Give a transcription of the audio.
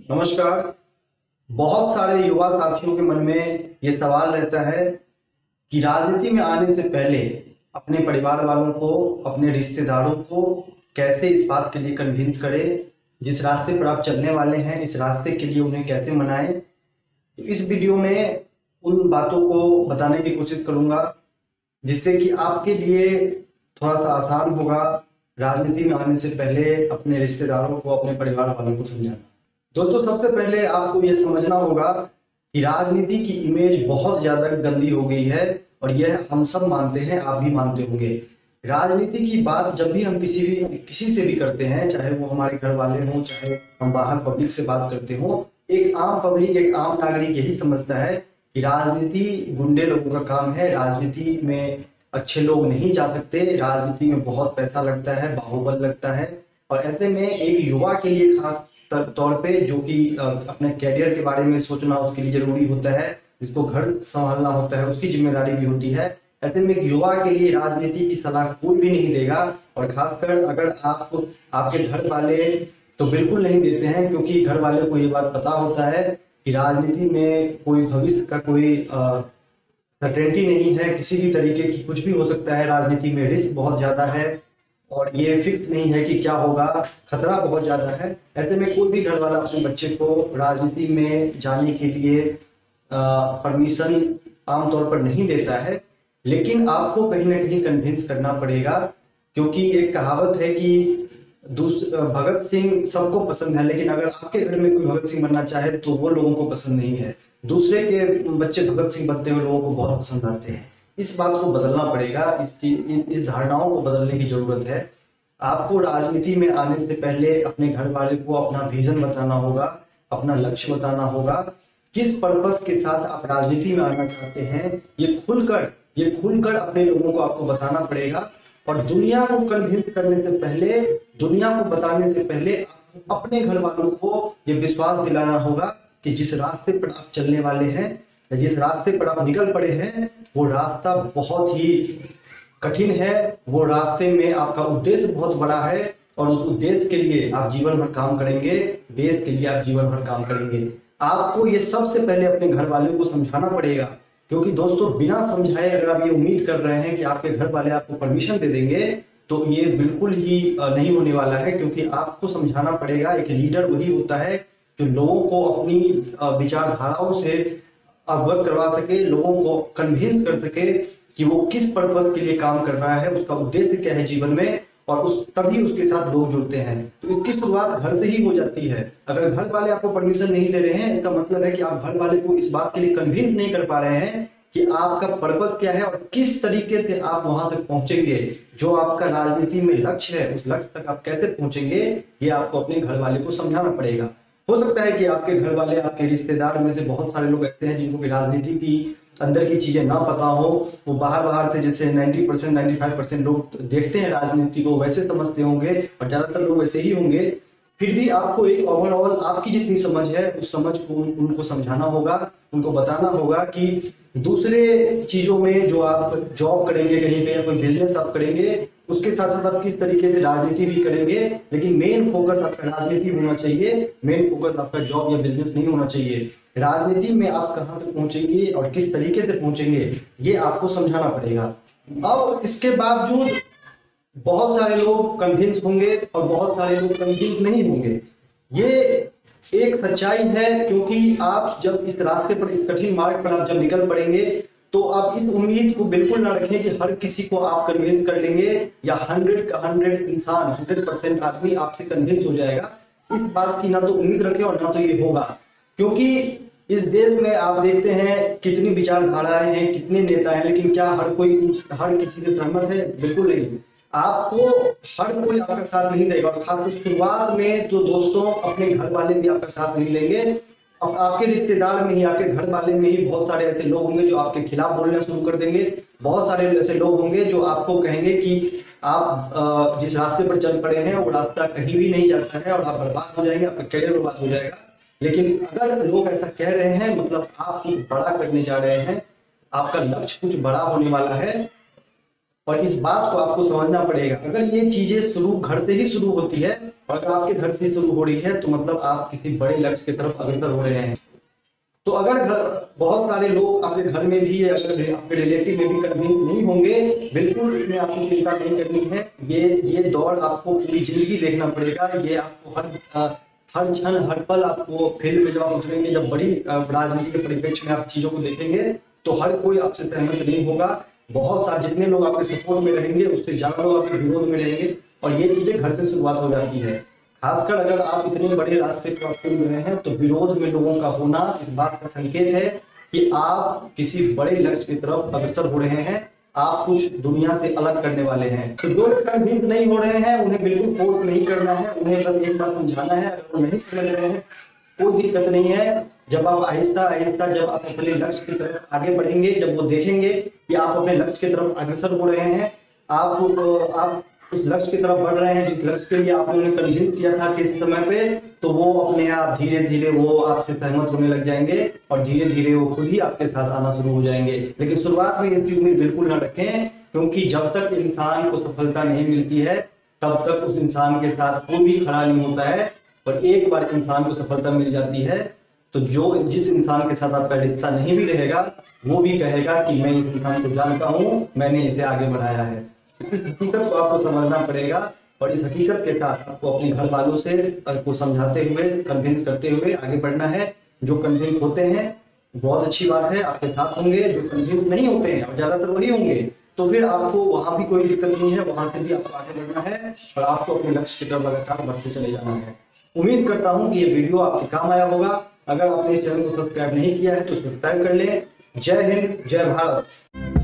नमस्कार। बहुत सारे युवा साथियों के मन में ये सवाल रहता है कि राजनीति में आने से पहले अपने परिवार वालों को, अपने रिश्तेदारों को कैसे इस बात के लिए कन्विंस करें, जिस रास्ते पर आप चलने वाले हैं इस रास्ते के लिए उन्हें कैसे मनाएं। तो इस वीडियो में उन बातों को बताने की कोशिश करूंगा जिससे कि आपके लिए थोड़ा सा आसान होगा राजनीति में आने से पहले अपने रिश्तेदारों को, अपने परिवार वालों को समझाना। दोस्तों, सबसे पहले आपको यह समझना होगा कि राजनीति की इमेज बहुत ज्यादा गंदी हो गई है और यह हम सब मानते हैं, आप भी मानते होंगे। राजनीति की बात जब भी हम किसी से भी करते हैं, चाहे वो हमारे घर वाले हों, चाहे हम बाहर पब्लिक से बात करते हों, एक आम पब्लिक, एक आम नागरिक यही समझता है कि राजनीति गुंडे लोगों का काम है, राजनीति में अच्छे लोग नहीं जा सकते, राजनीति में बहुत पैसा लगता है, बाहुबल लगता है। और ऐसे में एक युवा के लिए खास तौर पे, जो कि अपने कैरियर के बारे में सोचना उसके लिए जरूरी होता है, जिसको घर संभालना होता है, उसकी जिम्मेदारी भी होती है, ऐसे में एक युवा के लिए राजनीति की सलाह कोई भी नहीं देगा। और खासकर अगर आपके घर वाले तो बिल्कुल नहीं देते हैं, क्योंकि घर वाले को ये बात पता होता है कि राजनीति में कोई भविष्य का कोई सर्टेनिटी नहीं है, किसी भी तरीके की कुछ भी हो सकता है, राजनीति में रिस्क बहुत ज्यादा है और ये फिक्स नहीं है कि क्या होगा, खतरा बहुत ज्यादा है। ऐसे में कोई भी घर वाला अपने बच्चे को राजनीति में जाने के लिए परमिशन आमतौर पर नहीं देता है, लेकिन आपको कहीं ना कहीं कन्विंस करना पड़ेगा। क्योंकि एक कहावत है कि भगत सिंह सबको पसंद है, लेकिन अगर आपके घर में कोई भगत सिंह बनना चाहे तो वो लोगों को पसंद नहीं है। दूसरे के बच्चे भगत सिंह बनते हुए लोगों को बहुत पसंद आते हैं। इस बात को बदलना पड़ेगा, इस धारणाओं को बदलने की जरूरत है। आपको राजनीति में आने से पहले अपने घर वाले को अपना विजन बताना होगा, अपना लक्ष्य बताना होगा, किस पर्पस के साथ आप राजनीति में आना चाहते हैं, ये खुलकर अपने लोगों को आपको बताना पड़ेगा। और दुनिया को कन्विंस करने से पहले, दुनिया को बताने से पहले आपको अपने घर वालों को ये विश्वास दिलाना होगा कि जिस रास्ते पर आप चलने वाले हैं, जिस रास्ते पर आप निकल पड़े हैं, वो रास्ता बहुत ही कठिन है, वो रास्ते में आपका उद्देश्य बहुत बड़ा है और उस उद्देश्य के लिए आप जीवन भर काम करेंगे, देश के लिए आप जीवन भर काम करेंगे। आपको ये सबसे पहले अपने घर वालों को समझाना पड़ेगा, क्योंकि दोस्तों बिना समझाए अगर आप ये उम्मीद कर रहे हैं कि आपके घर वाले आपको परमिशन दे देंगे तो ये बिल्कुल ही नहीं होने वाला है। क्योंकि आपको समझाना पड़ेगा, एक लीडर वही होता है जो लोगों को अपनी विचारधाराओं से अवगत करवा सके, लोगों को कन्विंस कर सके कि वो किस पर्पस के लिए काम कर रहा है, उसका उद्देश्य क्या है जीवन में, और तभी उसके साथ लोग जुड़ते हैं। तो इसकी शुरुआत घर से ही हो जाती है। अगर घर वाले आपको परमिशन नहीं दे रहे हैं, इसका मतलब है कि आप घर वाले को इस बात के लिए कन्विंस नहीं कर पा रहे हैं कि आपका पर्पस क्या है और किस तरीके से आप वहां तक पहुंचेंगे। जो आपका राजनीति में लक्ष्य है, उस लक्ष्य तक आप कैसे पहुंचेंगे, ये आपको अपने घर वाले को समझाना पड़ेगा। हो सकता है कि आपके घर वाले, आपके रिश्तेदार में से बहुत सारे लोग ऐसे हैं जिनको राजनीति की अंदर की चीजें ना पता हो, वो बाहर से जैसे 90% 95% लोग देखते हैं राजनीति को वैसे समझते होंगे और ज्यादातर लोग वैसे ही होंगे। फिर भी आपको एक ओवरऑल आपकी जितनी समझ है उस समझ को उनको समझाना होगा, उनको बताना होगा कि दूसरे चीजों में जो आप जॉब करेंगे कहीं पे या कोई बिजनेस आप करेंगे, उसके साथ साथ आप किस तरीके से राजनीति भी करेंगे, लेकिन मेन फोकस आपका राजनीति होना चाहिए, मेन फोकस आपका जॉब या बिजनेस नहीं होना चाहिए। राजनीति में आप कहां तक पहुंचेंगे और किस तरीके से पहुंचेंगे, ये आपको समझाना पड़ेगा। अब इसके बावजूद बहुत सारे लोग कन्विंस होंगे और बहुत सारे लोग कन्विंस नहीं होंगे, ये एक सच्चाई है। क्योंकि आप जब इस रास्ते पर, इस कठिन मार्ग पर आप जब निकल पड़ेंगे, तो आप इस उम्मीद को बिल्कुल ना रखें कि हर किसी को आप कन्विंस कर लेंगे या 100 इंसान, 100% आदमी आपसे कन्विंस हो जाएगा। इस बात की ना तो उम्मीद रखें और ना तो ये होगा। क्योंकि इस देश में आप देखते हैं कितनी विचारधाराएं हैं, कितने नेता हैं, लेकिन क्या हर किसी से सहमत है? बिल्कुल नहीं। आपको हर कोई आपका साथ नहीं देगा और खासकर शुरुआत में तो दोस्तों अपने घर वाले भी आपका साथ नहीं देंगे। अब आपके रिश्तेदार में ही, आपके घर वाले में ही बहुत सारे ऐसे लोग होंगे जो आपके खिलाफ बोलना शुरू कर देंगे। बहुत सारे ऐसे लोग होंगे जो आपको कहेंगे कि आप जिस रास्ते पर चल पड़े हैं वो रास्ता कहीं भी नहीं जाता है और आप बर्बाद हो जाएंगे, आपका करियर बर्बाद हो जाएगा। लेकिन अगर लोग ऐसा कह रहे हैं, मतलब आप कुछ बड़ा करने जा रहे हैं, आपका लक्ष्य कुछ बड़ा होने वाला है। और इस बात को आपको समझना पड़ेगा। अगर ये चीजें शुरू घर से ही शुरू होती है और अगर आपके घर से ही शुरू हो रही है तो मतलब आप किसी बड़े लक्ष्य की तरफ अग्रसर हो रहे हैं। तो अगर बहुत सारे लोग आपके घर में भी, अगर आपके रिलेटिव में भी कन्विंस नहीं होंगे, बिल्कुल इसमें आपको चिंता नहीं करनी है। ये दौड़ आपको पूरी जिंदगी देखना पड़ेगा। ये आपको हर क्षण हर पल आपको फील्ड में जब आप उतरेंगे, जब बड़ी राजनीति के परिप्रेक्ष्य में आप चीजों को देखेंगे तो हर कोई आपसे सहमत नहीं होगा। बहुत सारे जितने लोग आपके सपोर्ट में रहेंगे उससे ज्यादा लोग आपके विरोध में रहेंगे और ये चीजें घर से शुरुआत हो जाती है। खासकर अगर आप इतने बड़े रास्ते क्रॉस कर रहे हैं तो विरोध में लोगों का होना इस बात का संकेत है कि आप किसी बड़े लक्ष्य की तरफ अग्रसर हो रहे हैं, आप कुछ दुनिया से अलग करने वाले हैं। तो जो लोग कन्विंस नहीं हो रहे हैं उन्हें बिल्कुल फोर्स नहीं करना है, उन्हें बस एक बार समझाना है। अगर वो नहीं समझ रहे हैं कोई दिक्कत नहीं है। जब आप आहिस्ता आहिस्ता जब आप अपने लक्ष्य की तरफ आगे बढ़ेंगे, जब वो देखेंगे कि आप अपने लक्ष्य की तरफ अग्रसर हो रहे हैं, आप उस लक्ष्य की तरफ बढ़ रहे हैं जिस लक्ष्य के लिए आपने उन्हें कन्विंस किया था किसी समय पे, तो वो अपने आप धीरे धीरे वो आपसे सहमत होने लग जाएंगे और धीरे धीरे वो खुद ही आपके साथ आना शुरू हो जाएंगे। लेकिन शुरुआत में इसकी उम्मीद बिल्कुल ना रखें, क्योंकि जब तक इंसान को सफलता नहीं मिलती है तब तक उस इंसान के साथ कोई भी खड़ा नहीं होता है। और एक बार इंसान को सफलता मिल जाती है तो जिस इंसान के साथ आपका रिश्ता नहीं भी रहेगा वो भी कहेगा कि मैं इस इंसान को जानता हूँ, मैंने इसे आगे बढ़ाया है। इस हकीकत को आपको समझना पड़ेगा और इस हकीकत के साथ आपको अपने घर वालों से को समझाते हुए, कन्विंस करते हुए आगे बढ़ना है। जो कन्विंस होते हैं बहुत अच्छी बात है, आपके साथ होंगे। जो कन्विंस नहीं होते हैं और ज्यादातर वही होंगे, तो फिर आपको वहां भी कोई दिक्कत नहीं है, वहां से भी आपको आगे बढ़ना है और आपको अपने लक्ष्य की तरफ लगातार बढ़ते चले जाना है। उम्मीद करता हूं कि ये वीडियो आपके काम आया होगा। अगर आपने इस चैनल को सब्सक्राइब नहीं किया है तो सब्सक्राइब कर लें। जय हिंद, जय भारत।